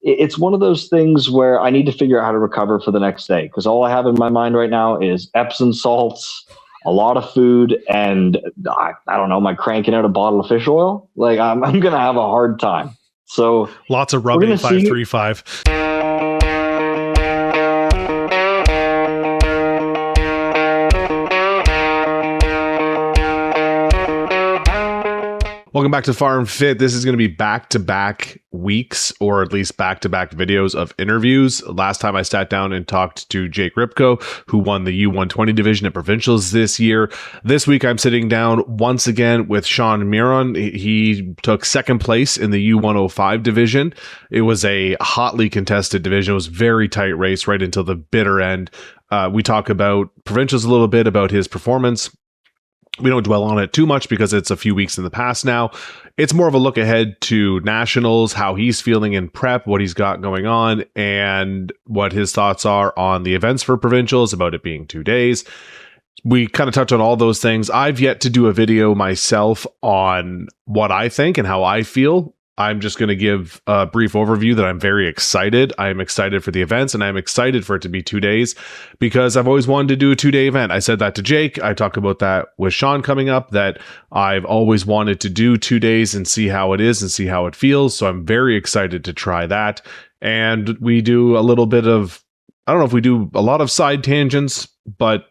it's one of those things where I need to figure out how to recover for the next day, because all I have in my mind right now is Epsom salts, a lot of food, and I don't know, am I cranking out a bottle of fish oil? Like I'm going to have a hard time. So lots of rubbing 535. Welcome back to Farm Fit. This is going to be back-to-back weeks, or at least back-to-back videos of interviews. Last time I sat down and talked to Jake Ripko, who won the U120 division at Provincials this year. This week, I'm sitting down once again with Sean Miron. He took second place in the U105 division. It was a hotly contested division. It was a very tight race right until the bitter end. We talk about Provincials a little bit, about his performance. We don't dwell on it too much because it's a few weeks in the past now. It's more of a look ahead to nationals, how he's feeling in prep, what he's got going on, and what his thoughts are on the events for Provincials, about it being 2 days. We kind of touch on all those things. I've yet to do a video myself on what I think and how I feel. I'm just going to give a brief overview that I'm very excited. I'm excited for the events, and I'm excited for it to be 2 days because I've always wanted to do a 2-day event. I said that to Jake. I talk about that with Sean coming up, that I've always wanted to do 2 days and see how it is and see how it feels. So I'm very excited to try that. And we do a little bit of, I don't know if we do a lot of side tangents, but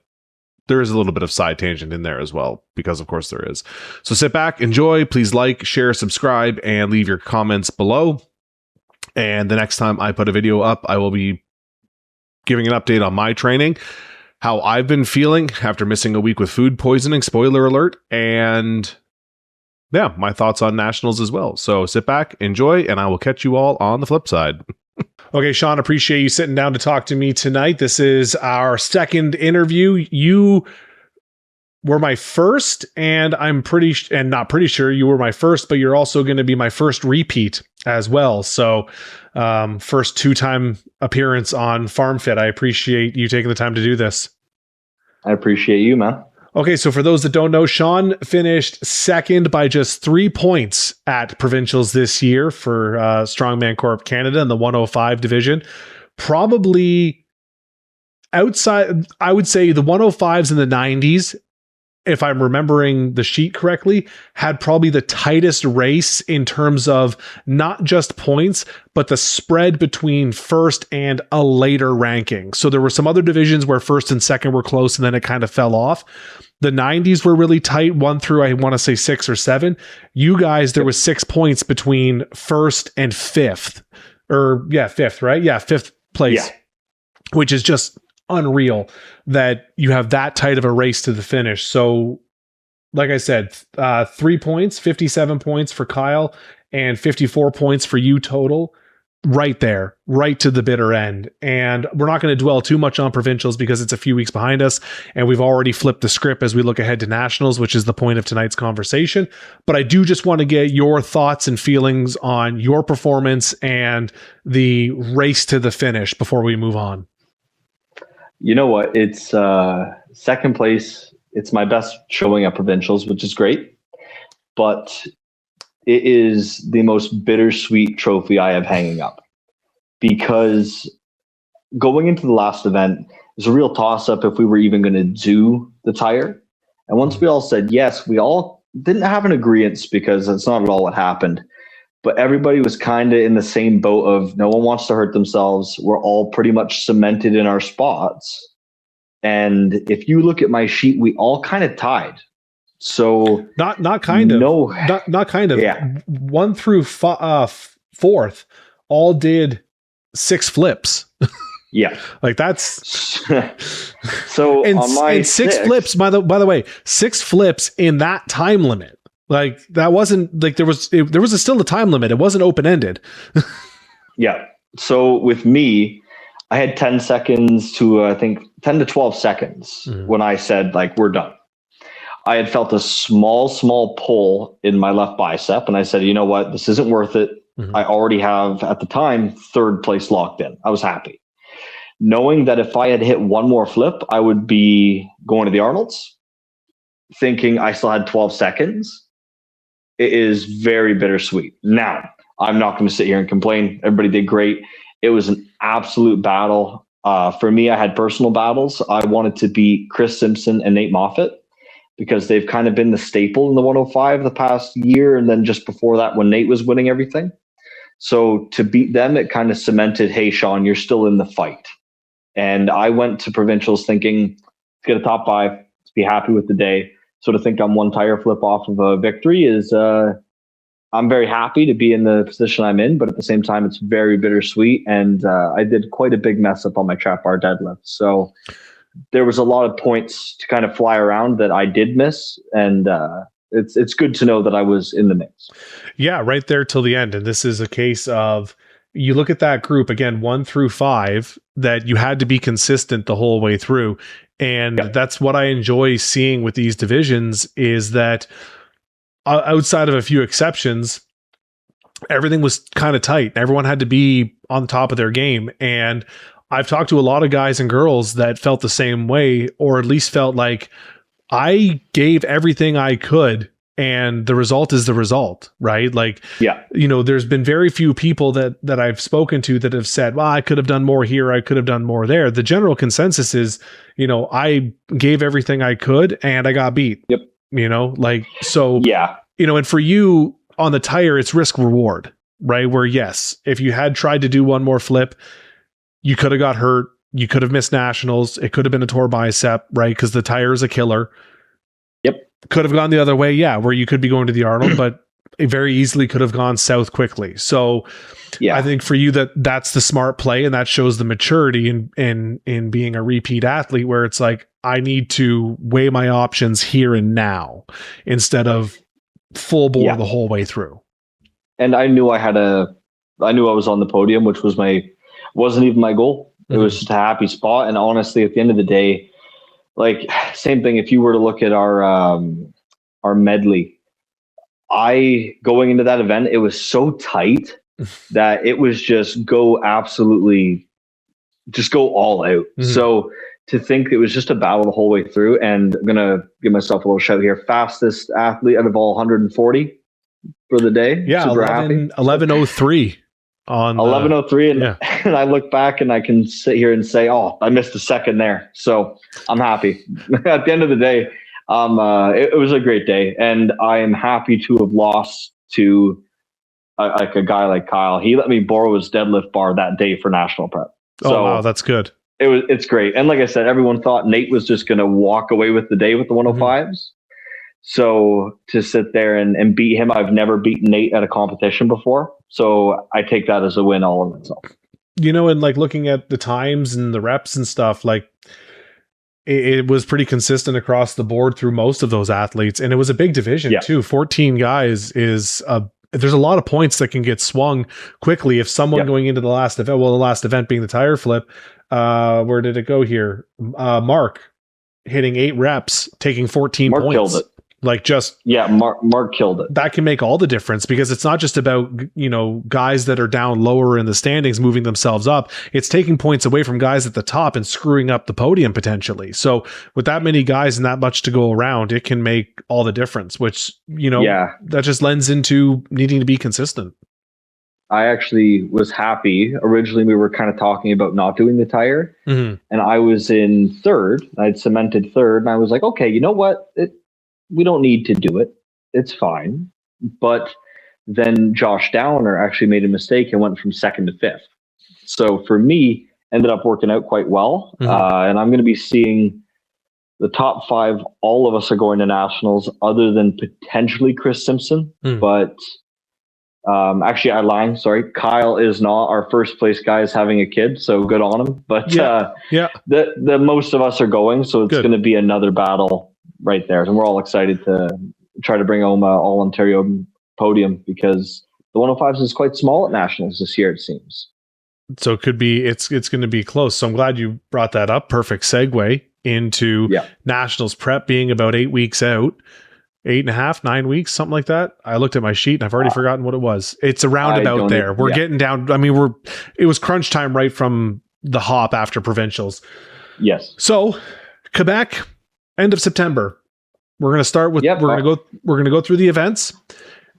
there is a little bit of side tangent in there as well, because of course there is. So sit back, enjoy, please like, share, subscribe, and leave your comments below. And the next time I put a video up, I will be giving an update on my training, how I've been feeling after missing a week with food poisoning, spoiler alert, and yeah, my thoughts on nationals as well. So sit back, enjoy, and I will catch you all on the flip side. Okay, Sean, appreciate you sitting down to talk to me tonight. This is our second interview. You were my first, and I'm not pretty sure you were my first, but you're also going to be my first repeat as well. So first 2-time appearance on Farm Fit. I appreciate you taking the time to do this. I appreciate you, man. Okay, so for those that don't know, Sean finished second by just 3 points at Provincials this year for Strongman Corp Canada in the 105 division. Probably outside, I would say the 105s in the 90s, if I'm remembering the sheet correctly, had probably the tightest race in terms of not just points, but the spread between first and a later ranking. So there were some other divisions where first and second were close, and then it kind of fell off. The 90s were really tight, 1 through, I want to say 6 or 7. You guys, there was 6 points between first and fifth. Fifth, right? Yeah, fifth place, which is just unreal that you have that tight of a race to the finish. So like I said, 3 points, 57 points for Kyle and 54 points for you total, right there, right to the bitter end. And we're not going to dwell too much on Provincials because it's a few weeks behind us and we've already flipped the script as we look ahead to nationals, which is the point of tonight's conversation. But I do just want to get your thoughts and feelings on your performance and the race to the finish before we move on. You know what? It's second place. It's my best showing at Provincials, which is great. But it is the most bittersweet trophy I have hanging up. Because going into the last event, it was a real toss-up if we were even going to do the tire. And once we all said yes, we all didn't have an agreement because that's not at all what happened. But everybody was kind of in the same boat of no one wants to hurt themselves. We're all pretty much cemented in our spots. And if you look at my sheet, we all kind of tied. So not kind of. Yeah. 1 through 4th all did 6 flips. Yeah. Like that's so and, on my and 6 flips, by the way, 6 flips in that time limit. Like that wasn't like there was still a time limit. It wasn't open-ended. Yeah. So with me, I had 10 seconds to I think 10 to 12 seconds when I said like we're done. I had felt a small pull in my left bicep, and I said, you know what, this isn't worth it. I already have at the time 3rd place locked in. I was happy, knowing that if I had hit one more flip, I would be going to the Arnolds. Thinking I still had 12 seconds. It is very bittersweet. Now, I'm not going to sit here and complain. Everybody did great. It was an absolute battle. For me, I had personal battles. I wanted to beat Chris Simpson and Nate Moffat because they've kind of been the staple in the 105 the past year. And then just before that, when Nate was winning everything. So to beat them, it kind of cemented, hey, Sean, you're still in the fight. And I went to Provincials thinking, let's get a top 5, let's be happy with the day. So to think I'm one tire flip off of a victory is, I'm very happy to be in the position I'm in, but at the same time, it's very bittersweet. And I did quite a big mess up on my trap bar deadlift. So there was a lot of points to kind of fly around that I did miss. And it's good to know that I was in the mix. Yeah, right there till the end. And this is a case of, you look at that group again, 1 through 5, that you had to be consistent the whole way through. And that's what I enjoy seeing with these divisions, is that outside of a few exceptions, everything was kind of tight. Everyone had to be on top of their game. And I've talked to a lot of guys and girls that felt the same way, or at least felt like I gave everything I could, and the result is the result, right? Like, there's been very few people that I've spoken to that have said, well, I could have done more here, I could have done more there. The general consensus is, I gave everything I could and I got beat. Yep. And for you on the tire, it's risk reward, right? Where yes, if you had tried to do one more flip, you could have got hurt. You could have missed nationals. It could have been a tore bicep, right? Because the tire is a killer. Yep. Could have gone the other way, where you could be going to the Arnold, but it very easily could have gone south quickly. So I think for you, that's the smart play, and that shows the maturity in being a repeat athlete, where it's like, I need to weigh my options here and now instead of full bore the whole way through. And I knew I was on the podium, which wasn't even my goal. It was just a happy spot. And honestly, at the end of the day, like, same thing. If you were to look at our medley, going into that event, it was so tight that it was just go all out. Mm-hmm. So to think it was just a battle the whole way through, and I'm going to give myself a little shout here. Fastest athlete out of all 140 for the day. Yeah. Super happy. 11:03 on 11:03. And I look back and I can sit here and say, oh, I missed a second there. So I'm happy. At the end of the day, it was a great day, and I am happy to have lost to a guy like Kyle. He let me borrow his deadlift bar that day for national prep. So wow, that's good. It's great. And like I said, everyone thought Nate was just going to walk away with the day with the 105s. Mm-hmm. So to sit there and beat him, I've never beaten Nate at a competition before. So I take that as a win all in itself. And like looking at the times and the reps and stuff, like it was pretty consistent across the board through most of those athletes. And it was a big division too. 14 guys there's a lot of points that can get swung quickly if someone going into the last event being the tire flip. Where did it go here? Mark hitting 8 reps, taking 14 Mark points. Killed it. Like just Mark killed it. That can make all the difference, because it's not just about guys that are down lower in the standings moving themselves up. It's taking points away from guys at the top and screwing up the podium potentially. So with that many guys and that much to go around, it can make all the difference. Which that just lends into needing to be consistent. I actually was happy. Originally, we were kind of talking about not doing the tire, and I was in third. I'd cemented third, and I was like, okay, you know what? We don't need to do it. It's fine. But then Josh Downer actually made a mistake and went from second to fifth. So for me, ended up working out quite well. And I'm going to be seeing the top 5. All of us are going to nationals, other than potentially Chris Simpson. But actually, I lied. Sorry. Kyle is not. Our first place guy is having a kid, so good on him. But the most of us are going, so it's going to be another battle right there, and we're all excited to try to bring home all Ontario podium, because the 105s is quite small at nationals this year, it seems. So it could be it's going to be close. So I'm glad you brought that up. Perfect segue into nationals prep being about 8 weeks out. 8.5, 9 weeks, something like that. I looked at my sheet and I've already forgotten what it was. It's around about there. We're getting down. I mean, it was crunch time right from the hop after provincials. Yes. So Quebec, end of September. We're going to start with, we're going to go through the events.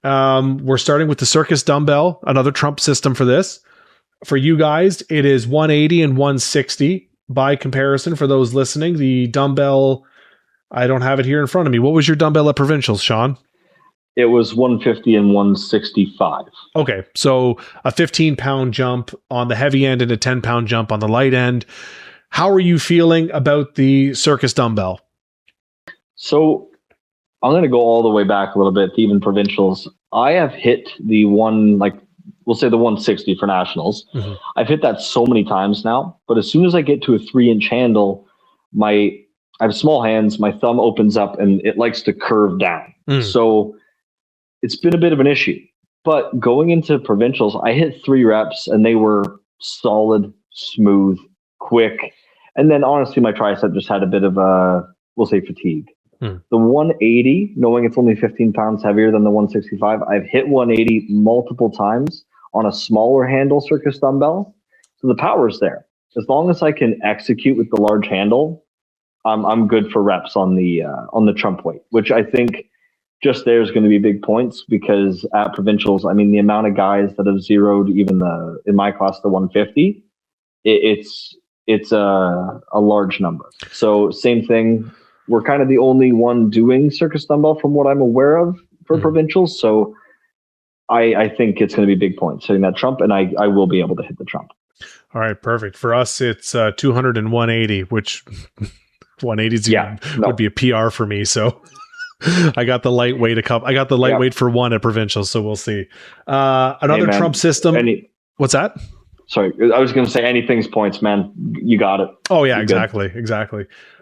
We're starting with the Circus dumbbell, another Trump system for this. For you guys, it is 180 and 160. By comparison, for those listening, the dumbbell, I don't have it here in front of me. What was your dumbbell at Provincials, Sean? It was 150 and 165. Okay, so a 15-pound jump on the heavy end and a 10-pound jump on the light end. How are you feeling about the Circus dumbbell? So I'm going to go all the way back a little bit to even Provincials. I have hit the we'll say the 160 for Nationals. Mm-hmm. I've hit that so many times now, but as soon as I get to a 3-inch handle, I have small hands, my thumb opens up and it likes to curve down. So it's been a bit of an issue. But going into Provincials, I hit 3 reps and they were solid, smooth, quick. And then honestly, my tricep just had a bit of we'll say fatigue. The 180, knowing it's only 15 pounds heavier than the 165, I've hit 180 multiple times on a smaller handle Circus dumbbell. So the power's there. As long as I can execute with the large handle, I'm good for reps on the Trump weight, which I think just there is going to be big points because at Provincials, I mean, the amount of guys that have zeroed even in my class, the 150, it's a large number. So same thing. We're kind of the only one doing Circus dumbbell from what I'm aware of for Provincials. So I think it's going to be big points hitting that Trump, and I will be able to hit the Trump. All right, perfect. For us, it's 200 and 180, which 180 would be a PR for me. So I got the lightweight I got the lightweight for 1 at Provincials, so we'll see. Another Trump system. What's that? Sorry, I was going to say anything's points, man. You got it. Oh yeah, exactly.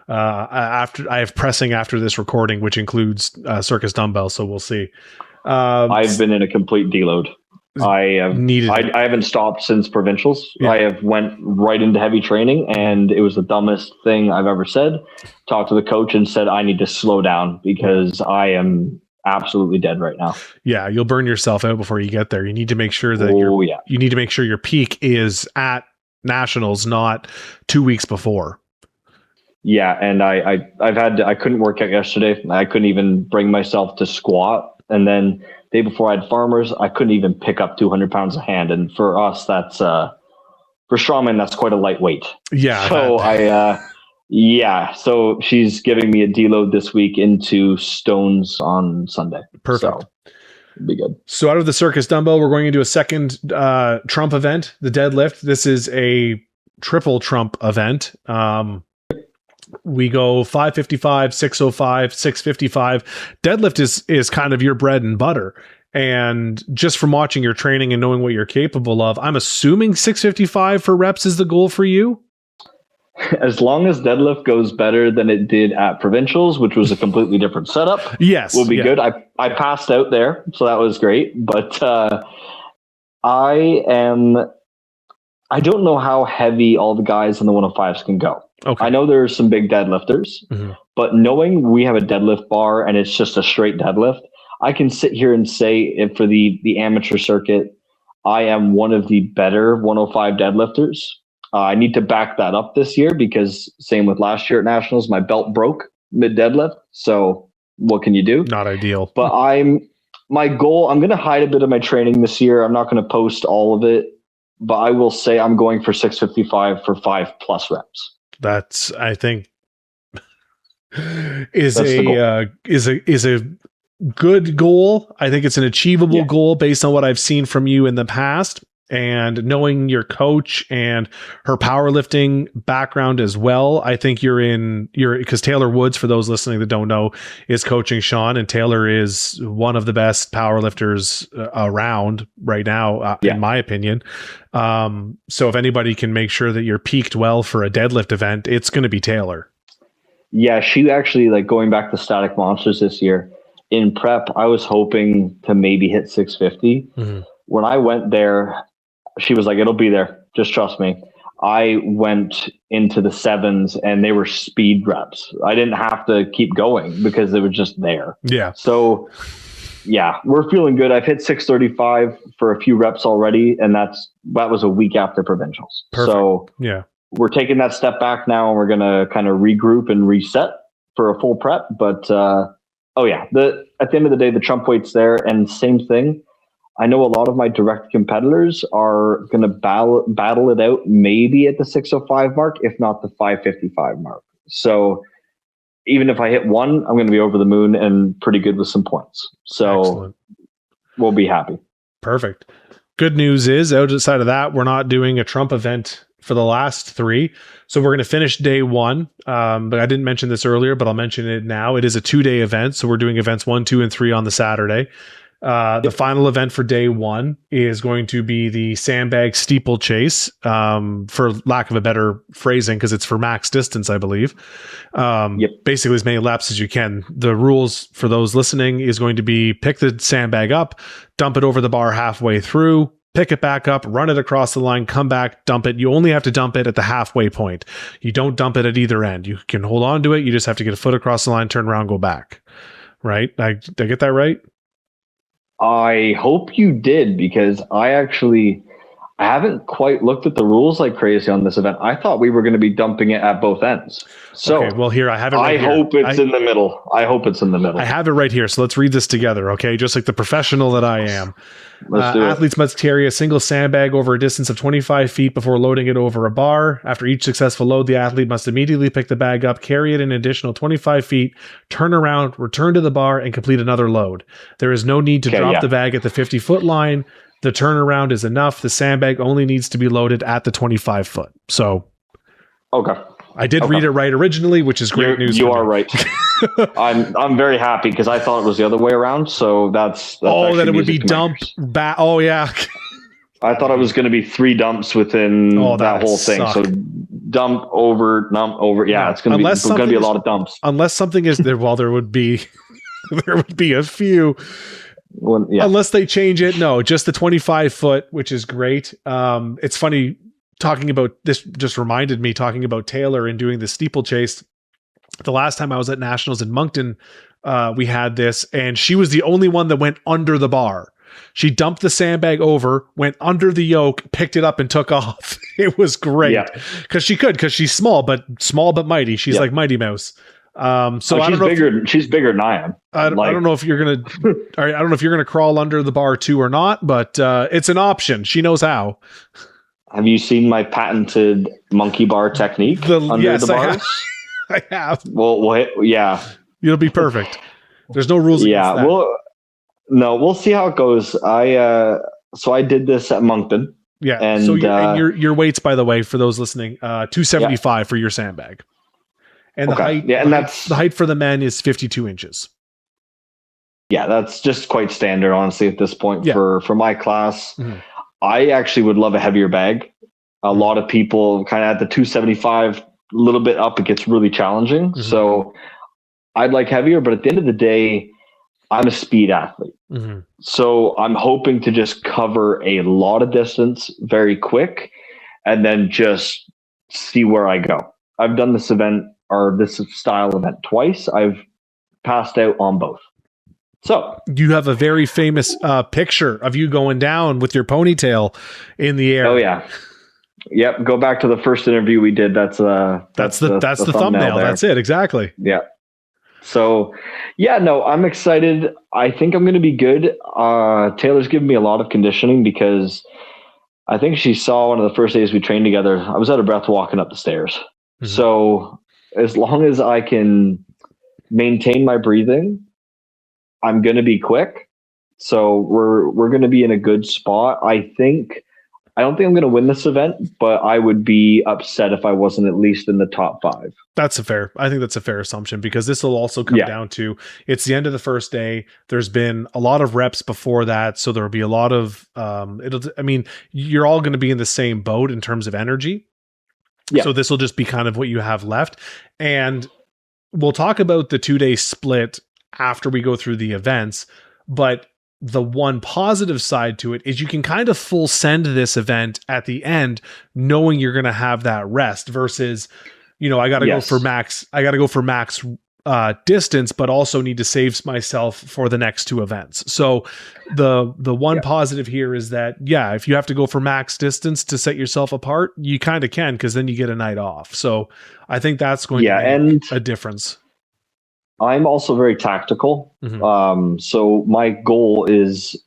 After I have pressing after this recording, which includes Circus dumbbell, so we'll see. I've been in a complete deload. I haven't stopped since Provincials. Yeah. I have went right into heavy training, and it was the dumbest thing I've ever said. Talked to the coach and said I need to slow down because I am absolutely dead right now. Yeah, you'll burn yourself out before you get there. You need to make sure that you need to make sure your peak is at Nationals, not 2 weeks before. Yeah, and I couldn't work out yesterday. I couldn't even bring myself to squat. And then the day before I had farmers, I couldn't even pick up 200 pounds of hand. And for us, that's for strongman, that's quite a lightweight. Yeah. So so she's giving me a deload this week into stones on Sunday. Perfect. So it'd be good. So out of the Circus dumbbell, we're going into a second Trump event, the deadlift. This is a triple Trump event. We go 555, 605, 655. Deadlift is kind of your bread and butter. And just from watching your training and knowing what you're capable of, I'm assuming 655 for reps is the goal for you? As long as deadlift goes better than it did at Provincials, which was a completely different setup, we'll be good. I passed out there, so that was great. But I don't know how heavy all the guys in the 105s can go. Okay. I know there's some big deadlifters, but knowing we have a deadlift bar and it's just a straight deadlift, I can sit here and say for the amateur circuit, I am one of the better 105 deadlifters. I need to back that up this year because same with last year at Nationals, my belt broke mid deadlift. So what can you do? Not ideal. But my goal, I'm going to hide a bit of my training this year. I'm not going to post all of it, but I will say I'm going for 655 for 5+ reps. That's, I think, is a good goal. I think it's an achievable goal based on what I've seen from you in the past, and knowing your coach and her powerlifting background as well. I think because Taylor Woods, for those listening that don't know, is coaching Sean, and Taylor is one of the best powerlifters around right now, in my opinion. So if anybody can make sure that you're peaked well for a deadlift event, it's going to be Taylor. Yeah, she actually, going back to Static Monsters this year, in prep, I was hoping to maybe hit 650. When I went there, she was like, it'll be there. Just trust me. I went into the 7s and they were speed reps. I didn't have to keep going because they were just there. Yeah. So yeah, we're feeling good. I've hit 635 for a few reps already, and that was a week after Provincials. Perfect. So yeah, we're taking that step back now, and we're going to kind of regroup and reset for a full prep. But Oh yeah. At the end of the day, the Trump weight's there, and same thing. I know a lot of my direct competitors are going to battle it out maybe at the 605 mark, if not the 555 mark. So even if I hit one, I'm going to be over the moon and pretty good with some points. So excellent. We'll be happy. Perfect. Good news is, outside of that, we're not doing a Trump event for the last 3. So we're going to finish day 1. But I didn't mention this earlier, but I'll mention it now. It is a 2-day event. So we're doing events 1, 2, and 3 on the Saturday. The final event for day 1 is going to be the sandbag steeplechase, for lack of a better phrasing, because it's for max distance, I believe. Basically as many laps as you can. The rules for those listening is going to be pick the sandbag up, dump it over the bar halfway through, pick it back up, run it across the line, come back, dump it. You only have to dump it at the halfway point. You don't dump it at either end. You can hold on to it. You just have to get a foot across the line, turn around, go back. Right? Did I get that right? I hope you did, because I haven't quite looked at the rules like crazy on this event. I thought we were going to be dumping it at both ends. So okay, well, here I have it. Right I hope it's in the middle. I hope it's in the middle. I have it right here. So let's read this together. Okay. Just like the professional that I am. Athletes must carry a single sandbag over a distance of 25 feet before loading it over a bar. After each successful load, the athlete must immediately pick the bag up, carry it an additional 25 feet, turn around, return to the bar, and complete another load. There is no need to drop the bag at the 50-foot line. The turnaround is enough. The sandbag only needs to be loaded at the 25 foot. So, okay. I did read it right originally, which is great news. You are right. I'm very happy, because I thought it was the other way around. So that's that it would be dumped back. Oh yeah. I thought it was going to be 3 dumps within that whole thing. So dump over. Yeah, it's going to be a lot of dumps. Unless something is there. Well, there would be a few. Unless they change it. No, just the 25 foot, which is great. It's funny talking about this, just reminded me talking about Taylor and doing the steeplechase. The last time I was at Nationals in Moncton, we had this, and she was the only one that went under the bar. She dumped the sandbag over, went under the yoke, picked it up, and took off. It was great because she's small but mighty. She's like Mighty Mouse. So I don't know she's bigger than I am. I don't know if you're gonna. I don't know if you're gonna crawl under the bar too or not, but it's an option. She knows how. Have you seen my patented monkey bar technique under the bars? I have. Well, yeah. It'll be perfect. There's no rules. Yeah. We'll see how it goes. So I did this at Moncton. Yeah. And so your weights, by the way, for those listening, 275 for your sandbag. And the height, the height for the men is 52 inches. Yeah, that's just quite standard, honestly, at this point for my class. Mm-hmm. I actually would love a heavier bag. A lot of people kind of at the 275, a little bit up, it gets really challenging. Mm-hmm. So I'd like heavier, but at the end of the day, I'm a speed athlete. Mm-hmm. So I'm hoping to just cover a lot of distance very quick and then just see where I go. I've done this event or this style event twice. I've passed out on both. So you have a very famous picture of you going down with your ponytail in the air. Oh yeah. Yep. Go back to the first interview we did. That's the thumbnail. That's it. Exactly. Yeah. So yeah, no, I'm excited. I think I'm going to be good. Taylor's given me a lot of conditioning because I think she saw one of the first days we trained together. I was out of breath walking up the stairs. Mm-hmm. So as long as I can maintain my breathing, I'm going to be quick. So we're going to be in a good spot. I don't think I'm going to win this event, but I would be upset if I wasn't at least in the top 5. I think that's a fair assumption because this will also come down to, it's the end of the first day. There's been a lot of reps before that. So there'll be a lot of, you're all going to be in the same boat in terms of energy. Yeah. So this will just be kind of what you have left. And we'll talk about the 2-day split after we go through the events, but the one positive side to it is you can kind of full send this event at the end, knowing you're going to have that rest versus, I got to go for max. I got to go for max distance, but also need to save myself for the next 2 events. So the one positive here is that, if you have to go for max distance to set yourself apart, you kind of can, because then you get a night off. So I think that's going to make a difference. I'm also very tactical. So my goal is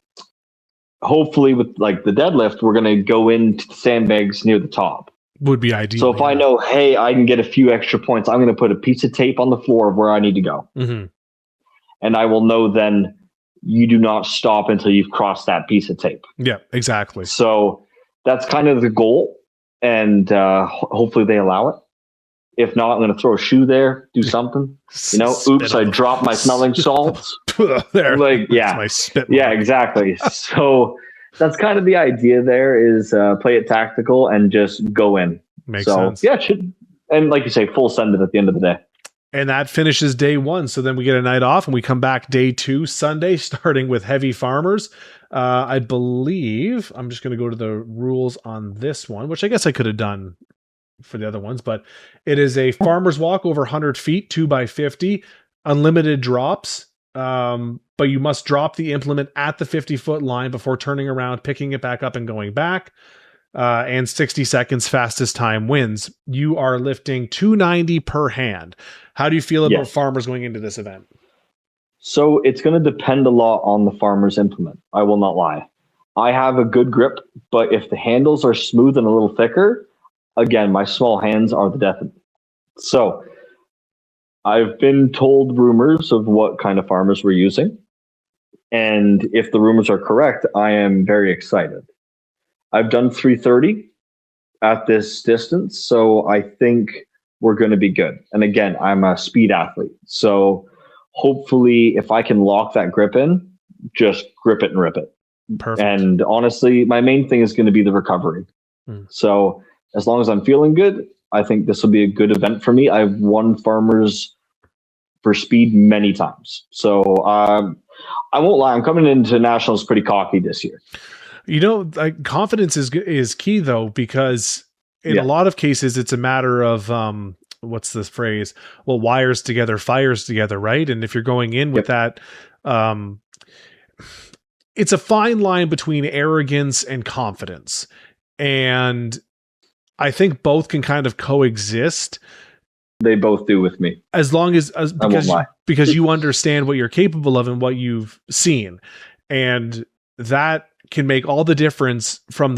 hopefully with like the deadlift, we're going to go into sandbags near the top. Would be ideal. So if I know, hey, I can get a few extra points, I'm going to put a piece of tape on the floor of where I need to go. And I will know then you do not stop until you've crossed that piece of tape. Yeah, exactly. So that's kind of the goal. And hopefully they allow it. If not, I'm going to throw a shoe there, do something. You know, oops, I dropped my smelling salts. There. Like, yeah. My spit yeah, exactly. So that's kind of the idea there is play it tactical and just go in. Makes sense. Yeah, it should. And like you say, full send it at the end of the day. And that finishes day 1. So then we get a night off and we come back day 2, Sunday, starting with heavy farmers. I believe I'm just going to go to the rules on this one, which I guess I could have done for the other ones, but it is a farmer's walk over 100 feet, 2x50, unlimited drops. But you must drop the implement at the 50-foot line before turning around, picking it back up and going back. And 60 seconds fastest time wins. You are lifting 290 per hand. How do you feel about farmers going into this event? So it's going to depend a lot on the farmer's implement. I will not lie. I have a good grip, but if the handles are smooth and a little thicker, again, my small hands are the death of me. So I've been told rumors of what kind of farmers we're using. And if the rumors are correct, I am very excited. I've done 330 at this distance, so I think we're going to be good. And again, I'm a speed athlete. So hopefully if I can lock that grip in, just grip it and rip it. Perfect. And honestly, my main thing is going to be the recovery. So as long as I'm feeling good, I think this will be a good event for me. I've won farmers for speed many times. So I won't lie, I'm coming into nationals pretty cocky this year. You know, confidence is key though, because in a lot of cases, it's a matter of, what's this phrase? Well, wires together, fires together, right? And if you're going in with that, it's a fine line between arrogance and confidence. And I think both can kind of coexist. They both do with me. As long as because you understand what you're capable of and what you've seen. And that can make all the difference from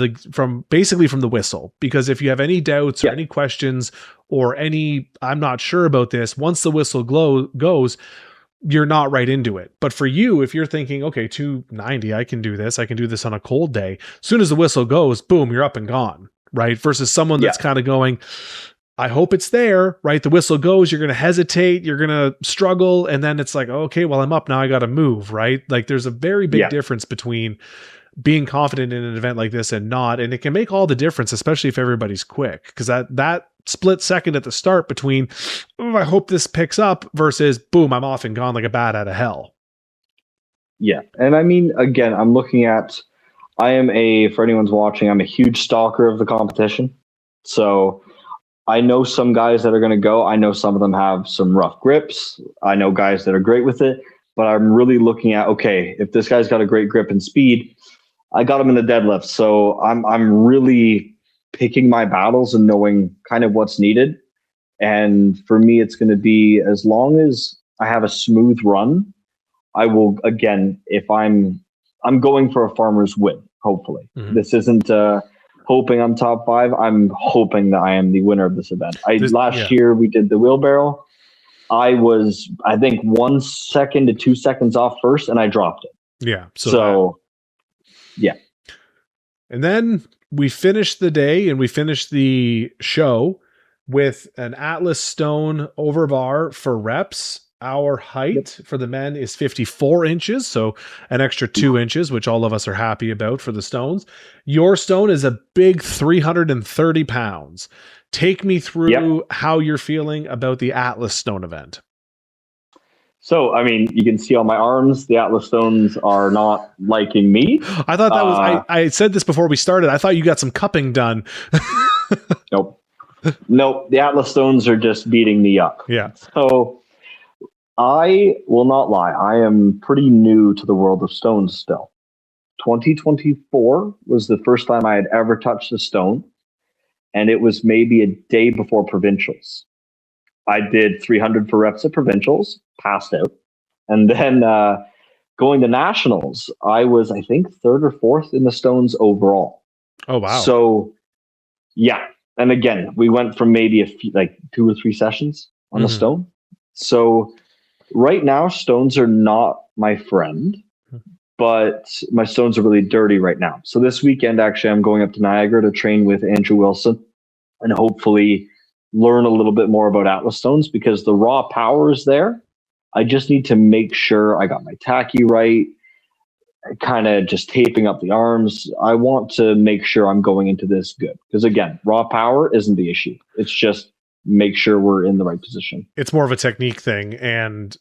basically from the whistle. Because if you have any doubts or any questions or any, I'm not sure about this, once the whistle goes, you're not right into it. But for you, if you're thinking, okay, 290, I can do this on a cold day. As soon as the whistle goes, boom, you're up and gone, right? Versus someone that's kind of going, I hope it's there, right? The whistle goes, you're going to hesitate, you're going to struggle. And then it's like, okay, well, I'm up now, I got to move, right? Like there's a very big difference between being confident in an event like this and not. And it can make all the difference, especially if everybody's quick. Because that split second at the start between, I hope this picks up versus boom, I'm off and gone like a bat out of hell. Yeah. And I mean, again, I'm looking at, for anyone's watching, I'm a huge stalker of the competition. So I know some guys that are going to go. I know some of them have some rough grips. I know guys that are great with it, but I'm really looking at, okay, if this guy's got a great grip and speed, I got him in the deadlift. So I'm really picking my battles and knowing kind of what's needed. And for me, it's going to be as long as I have a smooth run, I will, again, if I'm going for a farmer's win, hopefully. This isn't hoping I'm top 5. I'm hoping that I am the winner of this event. Last year we did the wheelbarrow. I was, I think, 1 second to 2 seconds off first, and I dropped it. Yeah. Yeah. And then we finished the day and we finished the show with an Atlas stone over bar for reps. Our height for the men is 54 inches, so an extra 2 inches, which all of us are happy about for the stones. Your stone is a big 330 pounds. Take me through how you're feeling about the Atlas stone event. So, I mean, you can see on my arms, the Atlas stones are not liking me. I thought that was, I said this before we started. I thought you got some cupping done. Nope. The Atlas stones are just beating me up. Yeah. So I will not lie. I am pretty new to the world of stones still. 2024 was the first time I had ever touched a stone. And it was maybe a day before Provincials. I did 300 for reps at provincials, passed out. And then going to nationals, I was, I think, third or fourth in the stones overall. Oh, wow. So, yeah. And again, we went from maybe a few, like 2 or 3 sessions on the stone. So right now, stones are not my friend, but my stones are really dirty right now. So this weekend, actually, I'm going up to Niagara to train with Andrew Wilson and hopefully learn a little bit more about Atlas stones, because the raw power is there. I just need to make sure I got my tacky right, kind of just taping up the arms. I want to make sure I'm going into this good, because again, raw power isn't the issue. It's just make sure we're in the right position. It's more of a technique thing. And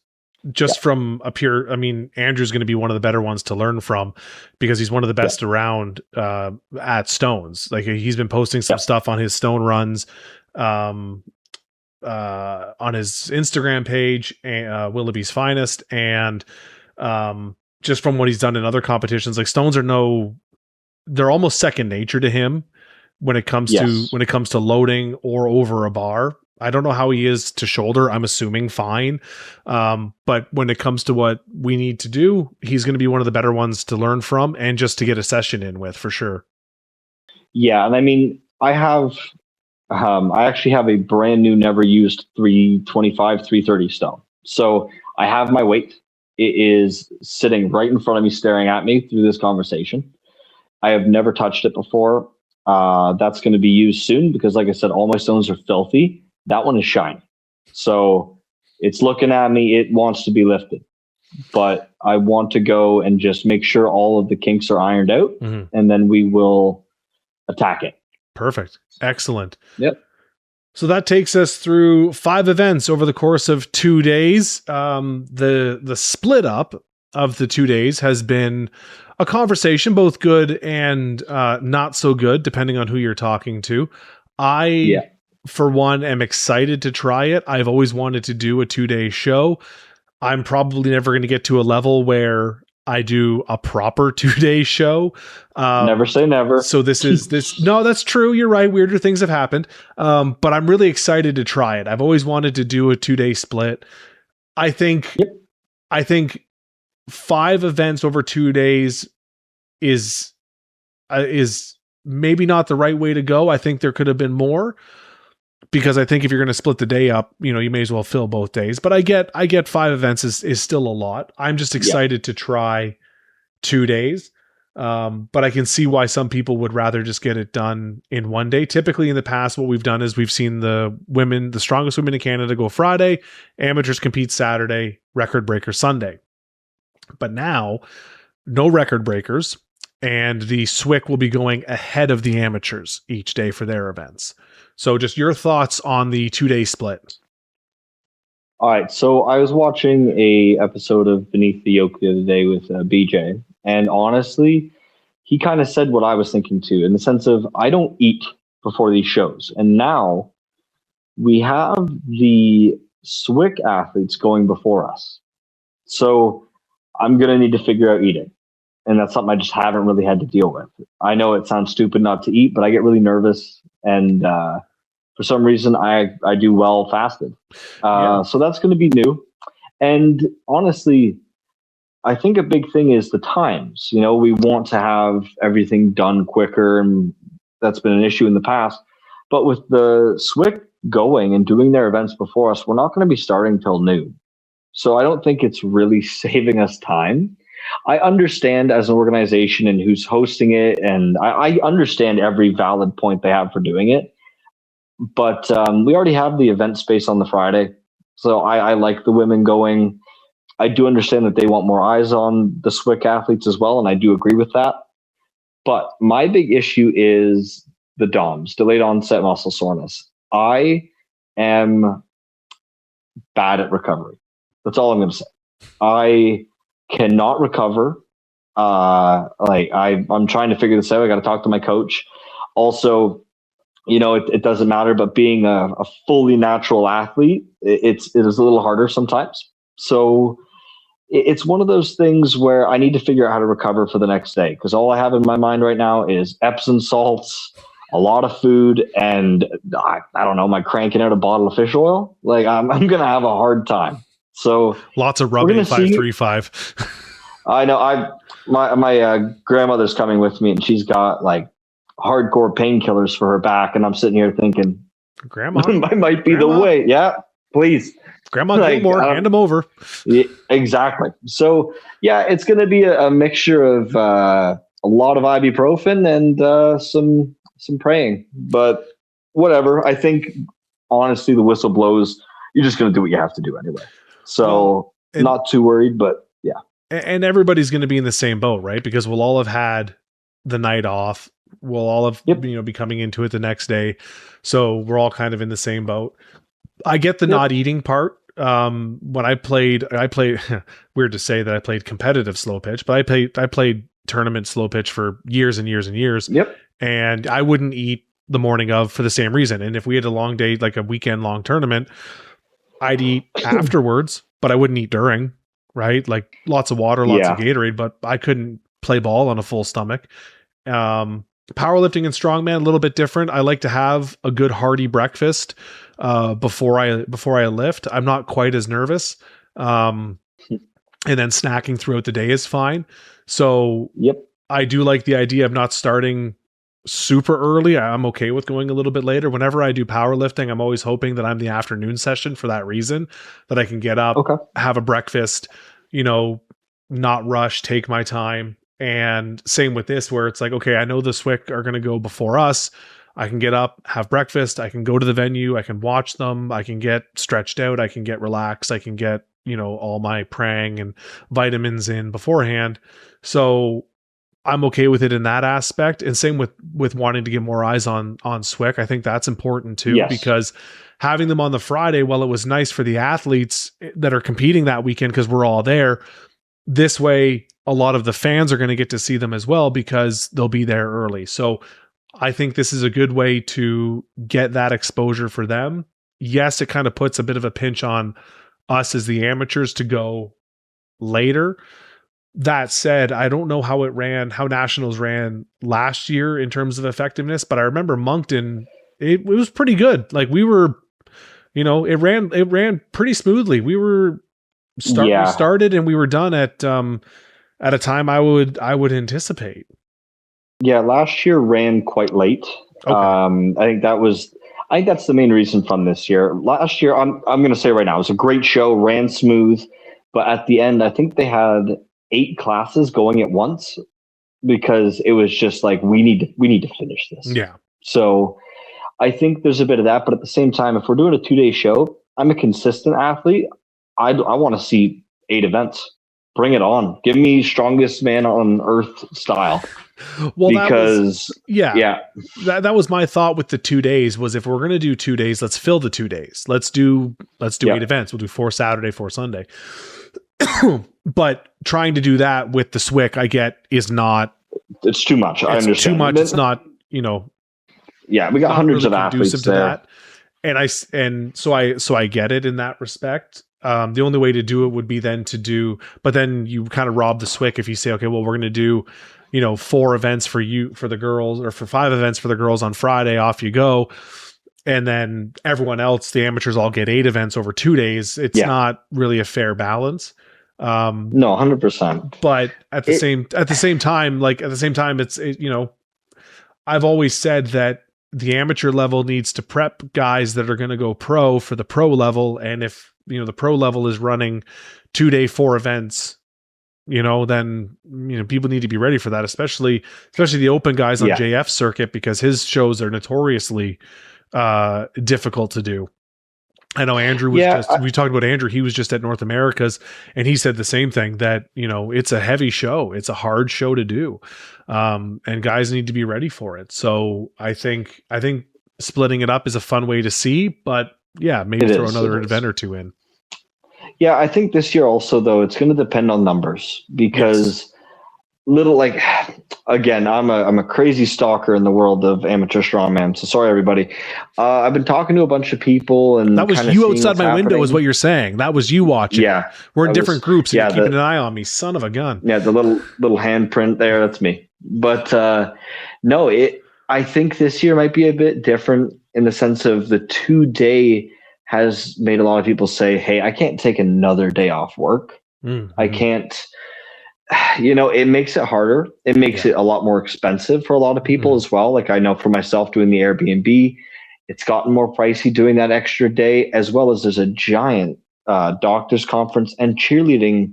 just from a pure, I mean, Andrew's going to be one of the better ones to learn from, because he's one of the best around at stones. Like, he's been posting some stuff on his stone runs, on his Instagram page, Willoughby's Finest, and just from what he's done in other competitions, like, stones are they're almost second nature to him when it comes to loading or over a bar. I don't know how he is to shoulder. I'm assuming fine. But when it comes to what we need to do, he's going to be one of the better ones to learn from and just to get a session in with, for sure. Yeah. And I mean, I actually have a brand new, never used 325, 330 stone. So I have my weight. It is sitting right in front of me, staring at me through this conversation. I have never touched it before. That's going to be used soon, because like I said, all my stones are filthy. That one is shiny. So it's looking at me. It wants to be lifted. But I want to go and just make sure all of the kinks are ironed out, and then we will attack it. Perfect. Excellent. Yep. So that takes us through 5 events over the course of 2 days. The split up of the 2 days has been a conversation, both good and not so good, depending on who you're talking to. For one, am excited to try it. I've always wanted to do a 2-day show. I'm probably never going to get to a level where I do a proper 2-day show. Never say never. So no, that's true. You're right. Weirder things have happened. But I'm really excited to try it. I've always wanted to do a 2-day split. I think 5 events over 2 days is maybe not the right way to go. I think there could have been more, because I think if you're going to split the day up, you may as well fill both days. But I get 5 events is still a lot. I'm just excited to try 2 days. But I can see why some people would rather just get it done in 1 day. Typically in the past, what we've done is we've seen the strongest women in Canada go Friday, amateurs compete Saturday, record breaker Sunday. But now, no record breakers, and the SWIC will be going ahead of the amateurs each day for their events. So just your thoughts on the 2-day split. All right. So I was watching a episode of Beneath the Yoke the other day with BJ, and honestly, he kind of said what I was thinking too, in the sense of, I don't eat before these shows. And now we have the SWIC athletes going before us. So I'm going to need to figure out eating. And that's something I just haven't really had to deal with. I know it sounds stupid not to eat, but I get really nervous. And for some reason, I do well fasted. So that's going to be new. And honestly, I think a big thing is the times. We want to have everything done quicker, and that's been an issue in the past. But with the SWIC going and doing their events before us, we're not going to be starting till noon. So I don't think it's really saving us time. I understand as an organization and who's hosting it, and I understand every valid point they have for doing it. But we already have the event space on the Friday. So I like the women going. I do understand that they want more eyes on the SWIC athletes as well, and I do agree with that. But my big issue is the DOMS, delayed onset muscle soreness. I am bad at recovery. That's all I'm going to say. I cannot recover. I'm trying to figure this out. I got to talk to my coach. Also, it doesn't matter, but being a fully natural athlete, it is a little harder sometimes. So it's one of those things where I need to figure out how to recover for the next day, because all I have in my mind right now is Epsom salts a lot of food, and I don't know, am I cranking out a bottle of fish oil? Like I'm going to have a hard time. So lots of rubbing 535. I know. My grandmother's coming with me, and she's got like hardcore painkillers for her back, and I'm sitting here thinking, Grandma, might be the way. Yeah, please. Grandma Gilmore, hand them over. Yeah, exactly. So yeah, it's going to be a mixture of a lot of ibuprofen and some praying, but whatever. I think honestly, the whistle blows. You're just going to do what you have to do anyway. So not too worried, but yeah. And everybody's going to be in the same boat, right? Because we'll all have had the night off. We'll all have be coming into it the next day. So we're all kind of in the same boat. I get the not eating part. When I played weird to say that I played competitive slow pitch, but I played tournament slow pitch for years and years and years. Yep. And I wouldn't eat the morning of for the same reason. And if we had a long day, like a weekend long tournament, I'd eat afterwards, but I wouldn't eat during, right? Like lots of water, lots of Gatorade, but I couldn't play ball on a full stomach. Powerlifting and strongman, a little bit different. I like to have a good hearty breakfast before I lift. I'm not quite as nervous. And then snacking throughout the day is fine. So I do like the idea of not starting super early. I'm okay with going a little bit later. Whenever I do powerlifting, I'm always hoping that I'm the afternoon session for that reason, that I can get up, have a breakfast, not rush, take my time. And same with this, where it's like, okay, I know the SWIC are going to go before us. I can get up, have breakfast. I can go to the venue. I can watch them. I can get stretched out. I can get relaxed. I can get, all my prang and vitamins in beforehand. So I'm okay with it in that aspect. And same with wanting to get more eyes on SWIC. I think that's important too, because having them on the Friday, while it was nice for the athletes that are competing that weekend, because we're all there, this way, a lot of the fans are going to get to see them as well because they'll be there early. So I think this is a good way to get that exposure for them. Yes, it kind of puts a bit of a pinch on us as the amateurs to go later. That said, I don't know how nationals ran last year in terms of effectiveness, but I remember Moncton, it was pretty good. Like we were, it ran pretty smoothly. We were we started and we were done at a time I would anticipate. Yeah, last year ran quite late. Okay. I think that's the main reason from this year. Last year, I'm going to say right now, it was a great show, ran smooth, but at the end, I think they had 8 classes going at once because it was just like we need to finish this. Yeah. So I think there's a bit of that, but at the same time, if we're doing a 2-day show, I'm a consistent athlete. I want to see 8 events. Bring it on. Give me strongest man on earth style. Well, because that was my thought with the 2 days was if we're going to do 2 days, let's fill the 2 days. Let's do 8 events. We'll do 4 Saturday, 4 Sunday. But trying to do that with the SWIC, I get is not. It's too much. I understand. Too much. It's not. Yeah, we got hundreds of athletes there. And so I get it in that respect. The only way to do it would be then but then you kind of rob the SWIC if you say, okay, well, we're going to do, 4 events for the girls, or for 5 events for the girls on Friday, off you go. And then everyone else, the amateurs, all get 8 events over 2 days. It's not really a fair balance. No, 100%. But at the same time, it's I've always said that the amateur level needs to prep guys that are going to go pro for the pro level. And if, the pro level is running 2-day 4 events, then, people need to be ready for that, especially the open guys on JF circuit, because his shows are notoriously difficult to do. I know Andrew was we talked about Andrew. He was just at North America's and he said the same thing, that, it's a heavy show. It's a hard show to do. And guys need to be ready for it. So I think splitting it up is a fun way to see, but maybe throw another event or 2 in. Yeah. I think this year also, though, it's going to depend on numbers because again, I'm a crazy stalker in the world of amateur strongman. So sorry, everybody. I've been talking to a bunch of people, and that was you outside my window, is what you're saying. That was you watching. Yeah, we're in different groups. And you're keeping an eye on me, son of a gun. Yeah, the little handprint there. That's me. But no, I think this year might be a bit different in the sense of the 2 day has made a lot of people say, hey, I can't take another day off work. Mm-hmm. I can't, it makes it harder. It makes it a lot more expensive for a lot of people as well. Like I know for myself doing the Airbnb, it's gotten more pricey doing that extra day, as well as there's a giant doctors conference and cheerleading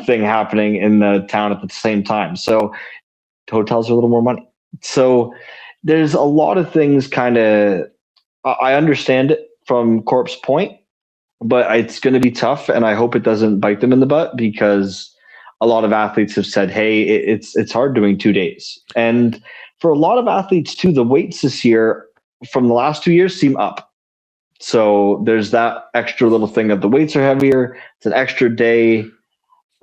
thing happening in the town at the same time. So hotels are a little more money. So there's a lot of things kind of, I understand it from Corp's point, but it's going to be tough. And I hope it doesn't bite them in the butt, because a lot of athletes have said, hey, it's hard doing 2 days. And for a lot of athletes too, the weights this year from the last 2 years seem up. So there's that extra little thing that the weights are heavier. It's an extra day.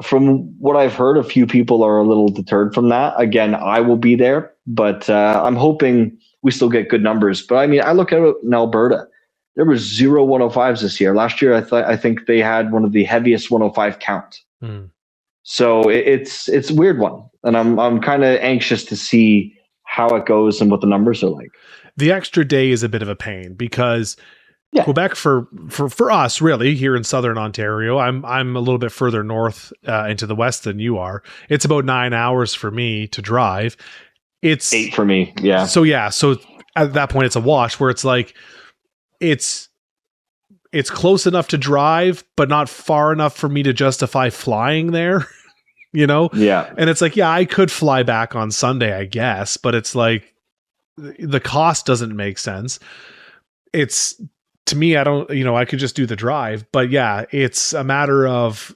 From what I've heard, a few people are a little deterred from that. Again, I will be there, but I'm hoping we still get good numbers. But I mean, I look at it in Alberta. There was 0 105s this year. Last year, I think they had one of the heaviest 105 count. So it's a weird one, and I'm kind of anxious to see how it goes and what the numbers are like. The extra day is a bit of a pain because Quebec for us, really, here in Southern Ontario, I'm a little bit further north into the west than you are. It's about 9 hours for me to drive. It's 8 for me. Yeah. So at that point, it's a wash where it's like, it's close enough to drive, but not far enough for me to justify flying there, Yeah. And it's like, yeah, I could fly back on Sunday, I guess, but it's like the cost doesn't make sense. It's, to me, I don't, I could just do the drive, but yeah, it's a matter of,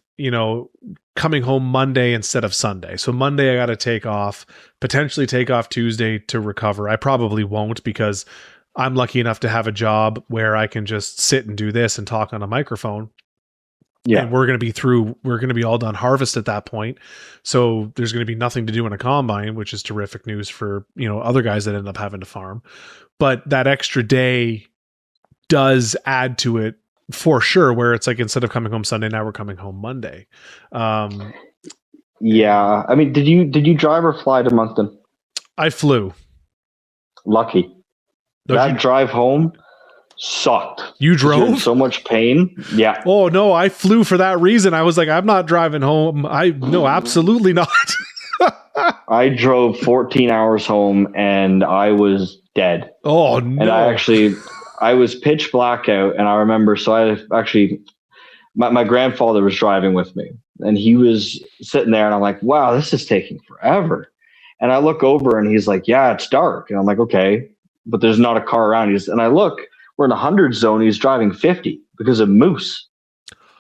coming home Monday instead of Sunday. So Monday I got to potentially take off Tuesday to recover. I probably won't, because I'm lucky enough to have a job where I can just sit and do this and talk on a microphone. Yeah. And we're going to be all done harvest at that point. So there's going to be nothing to do in a combine, which is terrific news for, other guys that end up having to farm. But that extra day does add to it for sure, where it's like, instead of coming home Sunday, now we're coming home Monday. Yeah. I mean, did you drive or fly to Moncton? I flew. Lucky. That drive home sucked. You drove? You're in so much pain. Yeah. Oh no, I flew for that reason. I was like, I'm not driving home. No, absolutely not. I drove 14 hours home and I was dead. Oh no. And I was pitch black out, and I remember, so I actually, my grandfather was driving with me, and he was sitting there, and I'm like, wow, this is taking forever. And I look over and he's like, yeah, it's dark. And I'm like, okay, but there's not a car around. And I look, we're in a 100 zone. He's driving 50 because of moose.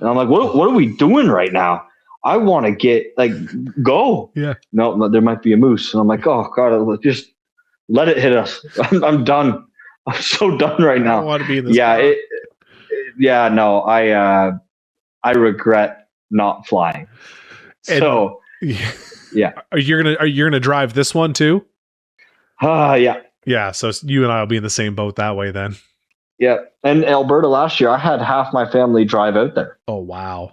And I'm like, what are we doing right now? I want to go. Yeah. No, there might be a moose. And I'm like, oh God, just let it hit us. I'm done. I'm so done right now. I don't want to be in this. Yeah. No, I regret not flying. So yeah. Are you gonna drive this one too? Yeah. Yeah. So you and I will be in the same boat that way then. Yeah. And Alberta last year, I had half my family drive out there. Oh wow.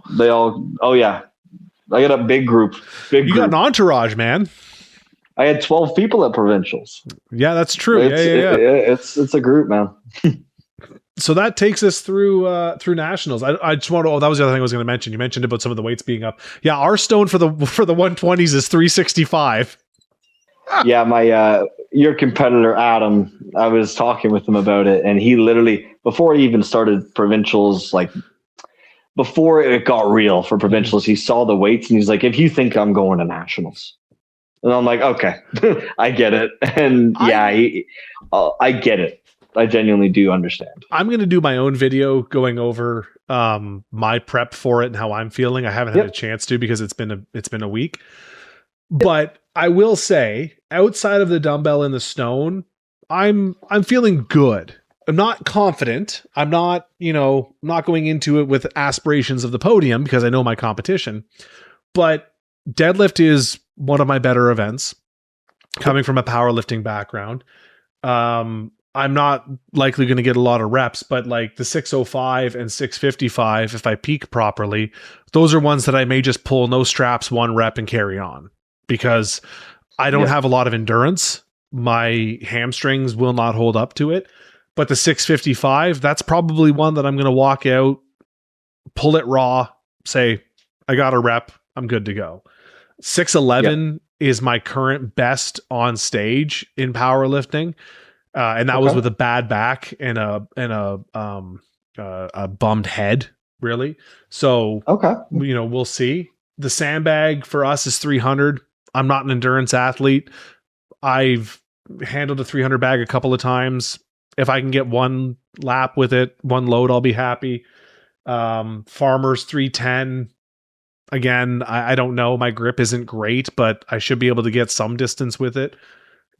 Oh yeah. I got a big group. You got an entourage, man. I had 12 people at Provincials. Yeah, that's true. It's a group, man. So that takes us through nationals. I just want to. That was the other thing I was going to mention. You mentioned about some of the weights being up. Yeah, our stone for the 120s is 365. Yeah, your competitor Adam. I was talking with him about it, and he literally, before he even started Provincials, like before it got real for Provincials, he saw the weights and he's like, "If you think I'm going to nationals." And I'm like, okay, I get it. And I get it. I genuinely do understand. I'm going to do my own video going over my prep for it and how I'm feeling. I haven't had a chance to because it's been a week. But I will say, outside of the dumbbell and the stone, I'm feeling good. I'm not confident. I'm not, not going into it with aspirations of the podium because I know my competition. But deadlift is one of my better events, coming from a powerlifting background. I'm not likely going to get a lot of reps, but like the 605 and 655, if I peak properly, those are ones that I may just pull no straps, 1 rep and carry on, because I don't have a lot of endurance. my hamstrings will not hold up to it. But the 655, that's probably one that I'm going to walk out, pull it raw, say, I got a rep, I'm good to go. 611 is my current best on stage in powerlifting. And that was with a bad back and a bummed head, really. So, we'll see. The sandbag for us is 300. I'm not an endurance athlete. I've handled a 300 bag a couple of times. If I can get one lap with it, one load, I'll be happy. Farmers 310. Again, I don't know. My grip isn't great, but I should be able to get some distance with it.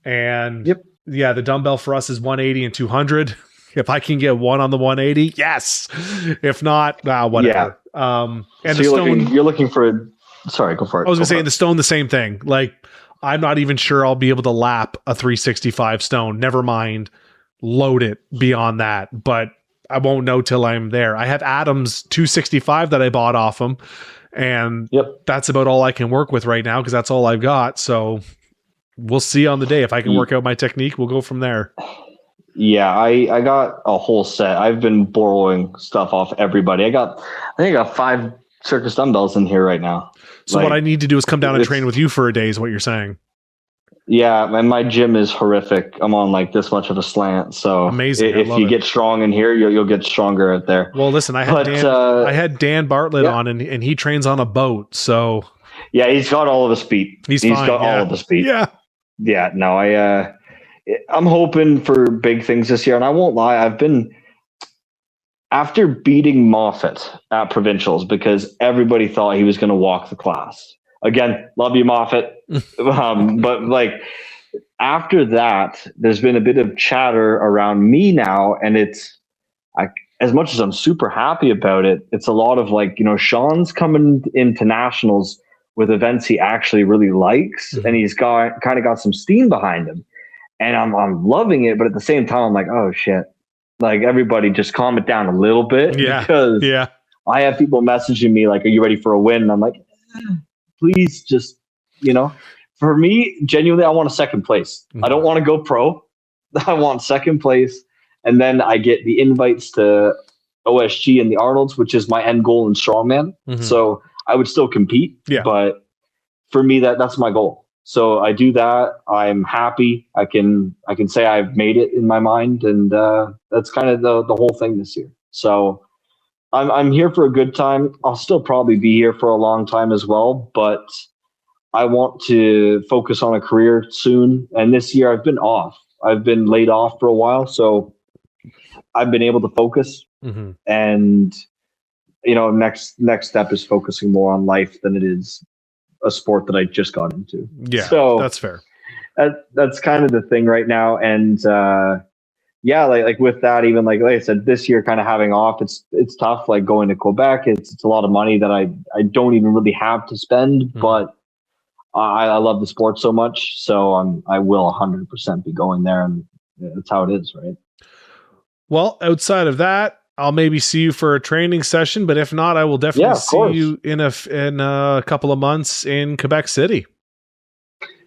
And yeah, the dumbbell for us is 180 and 200. If I can get one on the 180, yes. If not, whatever. And so the stone, you're looking for. Sorry, go for it. I was gonna say the stone, the same thing. Like, I'm not even sure I'll be able to lap a 365 stone. Never mind, load it beyond that. But I won't know till I'm there. I have Adam's 265 that I bought off him, and that's about all I can work with right now because that's all I've got. So we'll see on the day if I can work out my technique. We'll go from there. Yeah, I got a whole set. I've been borrowing stuff off everybody. I think I got 5 circus dumbbells in here right now. So what I need to do is come down and train with you for a day is what you're saying. Yeah, and my gym is horrific. I'm on like this much of a slant. So amazing. If you get strong in here, you'll get stronger out there. Well, listen, I had Dan Bartlett on and he trains on a boat. So yeah, he's got all of the speed. He's got all of the speed. Yeah. Yeah. No, I'm hoping for big things this year. And I won't lie, I've been after beating Moffat at Provincials because everybody thought he was going to walk the class. Again, love you, Moffat. But like after that, there's been a bit of chatter around me now. And it's as much as I'm super happy about it, it's a lot of like, Sean's coming into nationals with events he actually really likes. And he's kind of got some steam behind him. And I'm loving it. But at the same time, I'm like, oh shit. Like everybody just calm it down a little bit. Because I have people messaging me like, are you ready for a win? And I'm like, please just, for me, genuinely, I want a second place. I don't want to go pro. I want second place. And then I get the invites to OSG and the Arnold's, which is my end goal in strongman. So I would still compete. But for me, that's my goal. So I do that. I'm happy. I can say I've made it in my mind. And that's kind of the whole thing this year. So I'm here for a good time. I'll still probably be here for a long time as well, but I want to focus on a career soon. And this year I've been off. I've been laid off for a while, so I've been able to focus. And next step is focusing more on life than it is a sport that I just got into. Yeah, so that's fair. That's kind of the thing right now. And like with that, even like I said, this year kind of having off, it's tough. Like going to Quebec, it's a lot of money that I don't even really have to spend, but I love the sport so much. So I will 100% be going there, and that's how it is. Right. Well, outside of that, I'll maybe see you for a training session, but if not, I will definitely see you in a couple of months in Quebec City.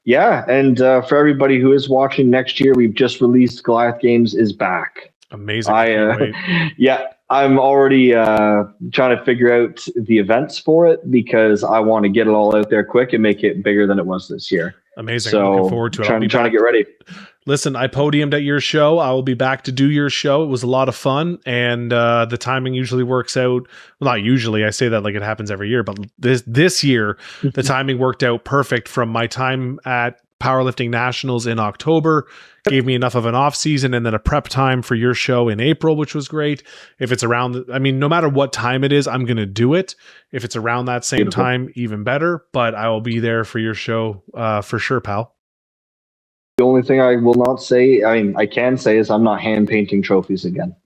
Yeah, and for everybody who is watching next year, we've just released Goliath Games is back. Amazing. I'm already trying to figure out the events for it because I want to get it all out there quick and make it bigger than it was this year. Amazing. So I'm looking forward to it. Trying to get ready. Listen, I podiumed at your show. I will be back to do your show. It was a lot of fun, and the timing usually works out. Well, not usually. I say that like it happens every year, but this year, the timing worked out perfect from my time at Powerlifting Nationals in October. Gave me enough of an off season and then a prep time for your show in April, which was great. If it's around, no matter what time it is, I'm going to do it. If it's around that same time, even better, but I will be there for your show for sure, pal. The only thing I will not say, I can say is I'm not hand painting trophies again.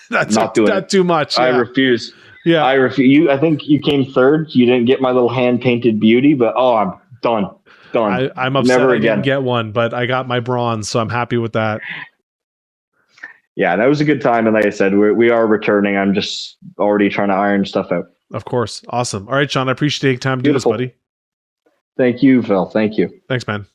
That's not doing that too much. Yeah. I refuse. Yeah. I refuse. I think you came third. You didn't get my little hand painted beauty, but I'm done. I'm upset I didn't get one, but I got my bronze, so I'm happy with that. Yeah, that was a good time. And like I said, we are returning. I'm just already trying to iron stuff out. Of course. Awesome. All right, Sean, I appreciate taking time to do this, buddy. Thank you, Phil. Thank you. Thanks, man.